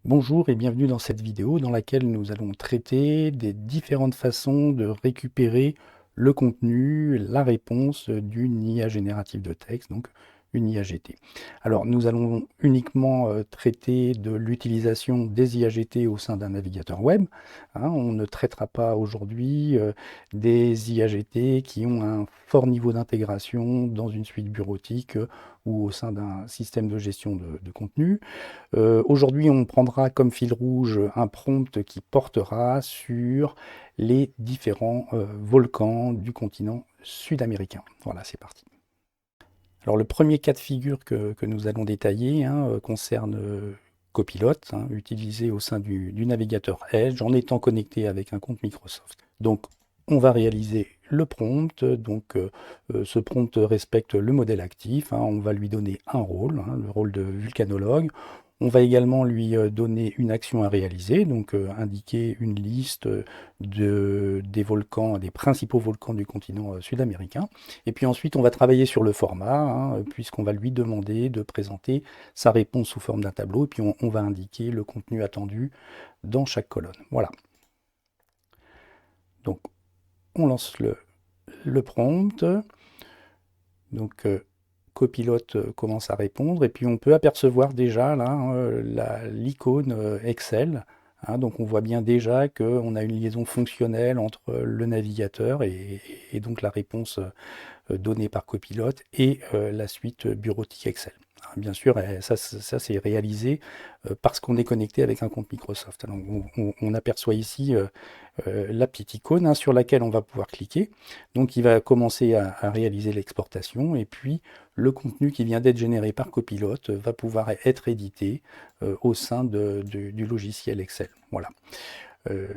Bonjour et bienvenue dans cette vidéo dans laquelle nous allons traiter des différentes façons de récupérer le contenu, la réponse d'une IA générative de texte, donc une IAGT. Alors nous allons uniquement traiter de l'utilisation des IAGT au sein d'un navigateur web. On ne traitera pas aujourd'hui des IAGT qui ont un fort niveau d'intégration dans une suite bureautique ou au sein d'un système de gestion de contenu. Aujourd'hui, on prendra comme fil rouge un prompt qui portera sur les différents volcans du continent sud-américain. Voilà, c'est parti. Alors le premier cas de figure que nous allons détailler concerne Copilot, utilisé au sein du navigateur Edge en étant connecté avec un compte Microsoft. Donc on va réaliser le prompt, ce prompt respecte le modèle actif, on va lui donner un rôle, le rôle de vulcanologue. On va également lui donner une action à réaliser, donc indiquer une liste des volcans, des principaux volcans du continent sud-américain. Et puis ensuite, on va travailler sur le format, puisqu'on va lui demander de présenter sa réponse sous forme d'un tableau, et puis on va indiquer le contenu attendu dans chaque colonne. Voilà. Donc, on lance le prompt. Donc, Copilot commence à répondre et puis on peut apercevoir déjà là l'icône Excel. Donc on voit bien déjà qu'on a une liaison fonctionnelle entre le navigateur et donc la réponse donnée par Copilot et la suite bureautique Excel. Bien sûr, ça c'est réalisé parce qu'on est connecté avec un compte Microsoft. Alors, on aperçoit ici la petite icône sur laquelle on va pouvoir cliquer. Donc il va commencer à réaliser l'exportation et puis le contenu qui vient d'être généré par Copilot va pouvoir être édité au sein du logiciel Excel. Voilà.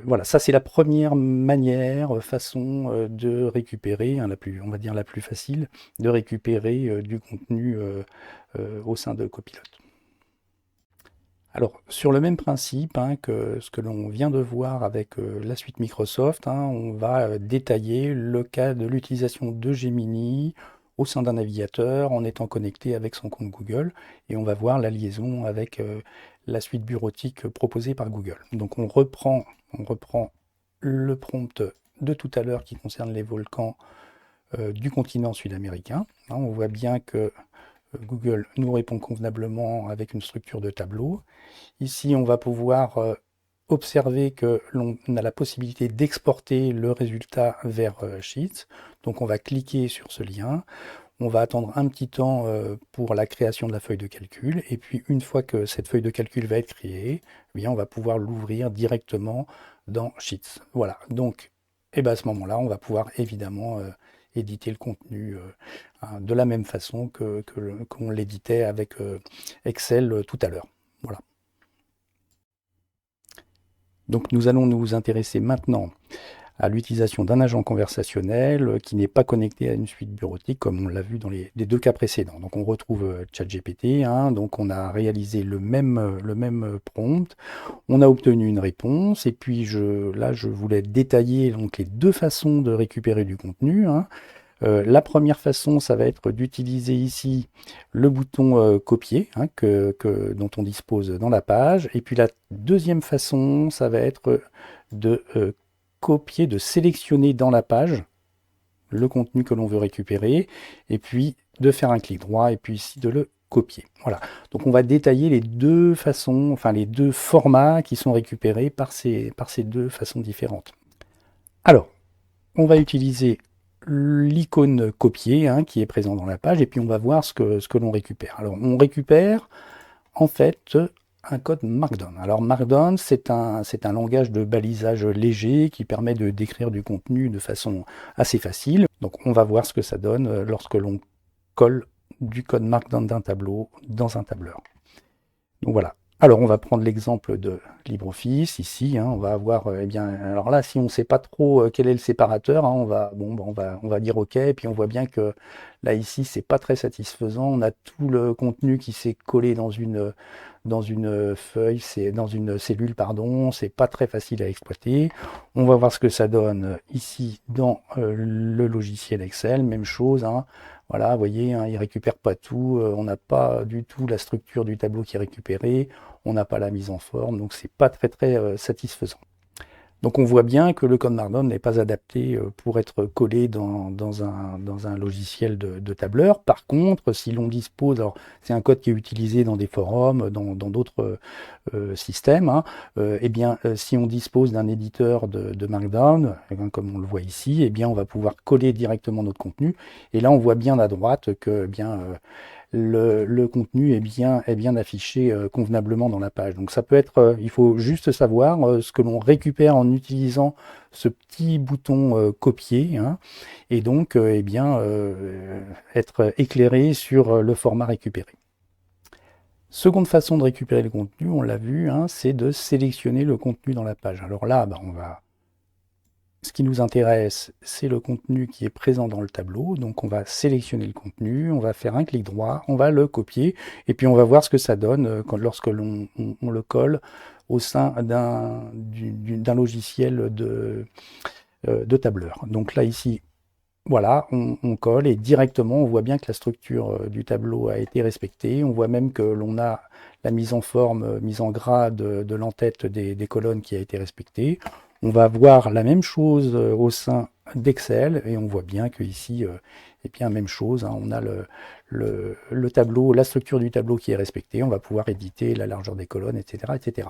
Voilà, ça c'est la première façon de récupérer, on va dire la plus facile, de récupérer du contenu au sein de Copilot. Alors, sur le même principe que ce que l'on vient de voir avec la suite Microsoft, on va détailler le cas de l'utilisation de Gemini au sein d'un navigateur en étant connecté avec son compte Google et on va voir la liaison avec la suite bureautique proposée par Google. Donc on reprend le prompt de tout à l'heure qui concerne les volcans du continent sud-américain. On voit bien que Google nous répond convenablement avec une structure de tableau. Ici, on va pouvoir observer que l'on a la possibilité d'exporter le résultat vers Sheets. Donc on va cliquer sur ce lien. On va attendre un petit temps pour la création de la feuille de calcul. Et puis une fois que cette feuille de calcul va être créée, on va pouvoir l'ouvrir directement dans Sheets. Voilà. Donc à ce moment-là, on va pouvoir évidemment éditer le contenu de la même façon qu'on l'éditait avec Excel tout à l'heure. Voilà. Donc nous allons nous intéresser maintenant à l'utilisation d'un agent conversationnel qui n'est pas connecté à une suite bureautique comme on l'a vu dans les deux cas précédents. Donc on retrouve ChatGPT, donc on a réalisé le même prompt, on a obtenu une réponse et puis là je voulais détailler donc, les deux façons de récupérer du contenu. La première façon, ça va être d'utiliser ici le bouton copier dont on dispose dans la page. Et puis la deuxième façon, ça va être de copier, de sélectionner dans la page le contenu que l'on veut récupérer et puis de faire un clic droit et puis ici de le copier. Voilà. Donc on va détailler les deux façons, enfin les deux formats qui sont récupérés par ces deux façons différentes. Alors, on va utiliser l'icône copier qui est présent dans la page et puis on va voir ce que l'on récupère. Alors on récupère en fait un code Markdown. Alors Markdown c'est un langage de balisage léger qui permet de décrire du contenu de façon assez facile. Donc on va voir ce que ça donne lorsque l'on colle du code Markdown d'un tableau dans un tableur. Donc voilà. Alors on va prendre l'exemple de LibreOffice ici, on va avoir, alors là si on ne sait pas trop quel est le séparateur, on va dire OK, et puis on voit bien que là ici c'est pas très satisfaisant, on a tout le contenu qui s'est collé dans une dans une feuille, c'est dans une cellule, pardon, c'est pas très facile à exploiter. On va voir ce que ça donne ici dans le logiciel Excel, même chose, hein. Voilà, vous voyez, hein, il récupère pas tout, on n'a pas du tout la structure du tableau qui est récupérée, on n'a pas la mise en forme, donc c'est pas très satisfaisant. Donc on voit bien que le code Markdown n'est pas adapté pour être collé dans un logiciel de tableur. Par contre, si l'on dispose, alors c'est un code qui est utilisé dans des forums, dans d'autres systèmes, hein, eh bien, si on dispose d'un éditeur de Markdown, comme on le voit ici, eh bien, on va pouvoir coller directement notre contenu. Et là, on voit bien à droite que le contenu est bien affiché convenablement dans la page. Donc ça peut être, il faut juste savoir ce que l'on récupère en utilisant ce petit bouton copier, hein, et donc être éclairé sur le format récupéré. Seconde façon de récupérer le contenu, on l'a vu, hein, c'est de sélectionner le contenu dans la page. Alors là, ce qui nous intéresse, c'est le contenu qui est présent dans le tableau. Donc on va sélectionner le contenu, on va faire un clic droit, on va le copier, et puis on va voir ce que ça donne lorsque l'on le colle au sein d'un logiciel de tableur. Donc là, ici, voilà, on colle, et directement, on voit bien que la structure du tableau a été respectée. On voit même que l'on a la mise en forme, mise en gras de l'entête des colonnes qui a été respectée. On va voir la même chose au sein d'Excel, et on voit bien que ici, eh bien, même chose, hein, on a le tableau, la structure du tableau qui est respectée. On va pouvoir éditer la largeur des colonnes, etc., etc.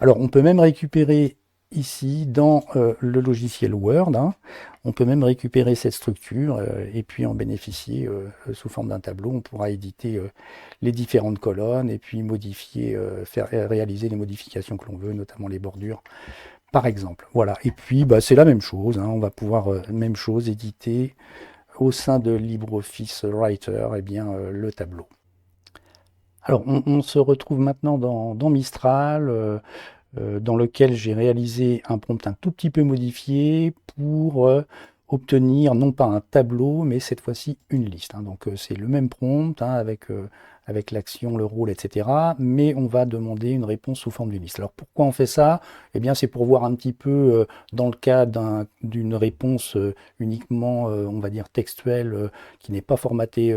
Alors, on peut même récupérer ici dans le logiciel Word, hein, on peut même récupérer cette structure et puis en bénéficier sous forme d'un tableau. On pourra éditer les différentes colonnes et puis modifier, réaliser les modifications que l'on veut, notamment les bordures, par exemple. Voilà. Et puis c'est la même chose, hein, on va pouvoir même chose éditer au sein de LibreOffice Writer, eh bien, le tableau. Alors on se retrouve maintenant dans Mistral, dans lequel j'ai réalisé un prompt un tout petit peu modifié pour obtenir non pas un tableau, mais cette fois-ci une liste, hein. Donc c'est le même prompt, hein, avec l'action, le rôle, etc. Mais on va demander une réponse sous forme d'une liste. Alors pourquoi on fait ça? Eh bien c'est pour voir un petit peu, dans le cas d'une réponse uniquement, on va dire, textuelle, qui n'est pas formatée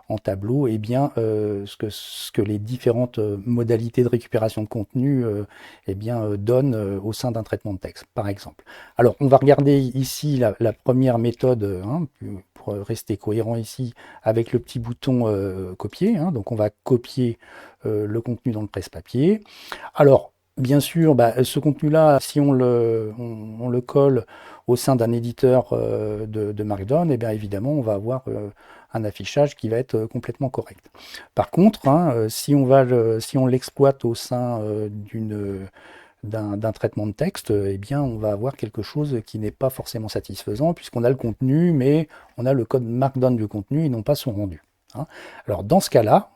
en tableau, eh bien ce que les différentes modalités de récupération de contenu eh bien, donnent au sein d'un traitement de texte, par exemple. Alors, on va regarder ici la première méthode, hein, pour rester cohérent ici, avec le petit bouton copier, hein. Donc, on va copier le contenu dans le presse-papier. Alors, bien sûr, ce contenu-là, si on le colle au sein d'un éditeur de Markdown, eh bien, évidemment, on va avoir un affichage qui va être complètement correct. Par contre, hein, si on l'exploite au sein d'un traitement de texte, eh bien, on va avoir quelque chose qui n'est pas forcément satisfaisant, puisqu'on a le contenu, mais on a le code Markdown du contenu et non pas son rendu, hein. Alors dans ce cas-là,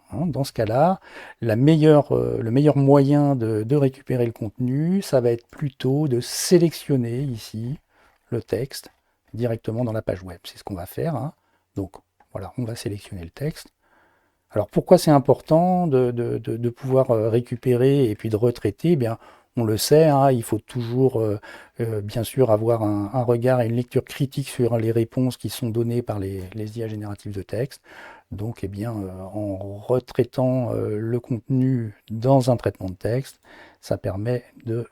le meilleur moyen de récupérer le contenu, ça va être plutôt de sélectionner ici le texte directement dans la page web. C'est ce qu'on va faire, hein. Donc voilà, on va sélectionner le texte. Alors pourquoi c'est important de pouvoir récupérer et puis de retraiter? Eh bien, on le sait, hein, il faut toujours bien sûr avoir un regard et une lecture critique sur les réponses qui sont données par les IA génératives de texte. Donc eh bien, en retraitant le contenu dans un traitement de texte, ça permet de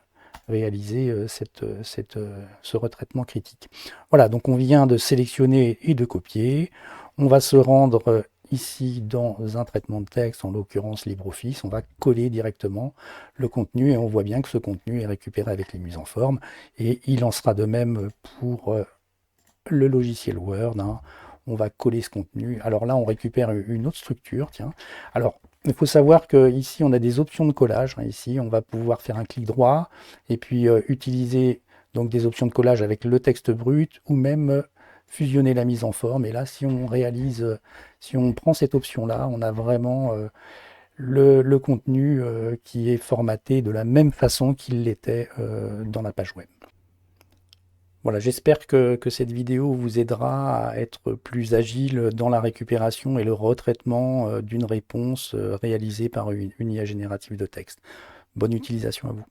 réaliser ce retraitement critique. Voilà, donc on vient de sélectionner et de copier. On va se rendre ici dans un traitement de texte, en l'occurrence LibreOffice. On va coller directement le contenu et on voit bien que ce contenu est récupéré avec les mises en forme. Et il en sera de même pour le logiciel Word, hein. On va coller ce contenu. Alors là, on récupère une autre structure. Tiens. Alors, il faut savoir qu'ici, on a des options de collage, hein. Ici, on va pouvoir faire un clic droit et puis utiliser donc des options de collage avec le texte brut ou même fusionner la mise en forme. Et là, si on prend cette option-là, on a vraiment le contenu qui est formaté de la même façon qu'il l'était dans la page web. Voilà, j'espère que cette vidéo vous aidera à être plus agile dans la récupération et le retraitement d'une réponse réalisée par une IA générative de texte. Bonne utilisation à vous.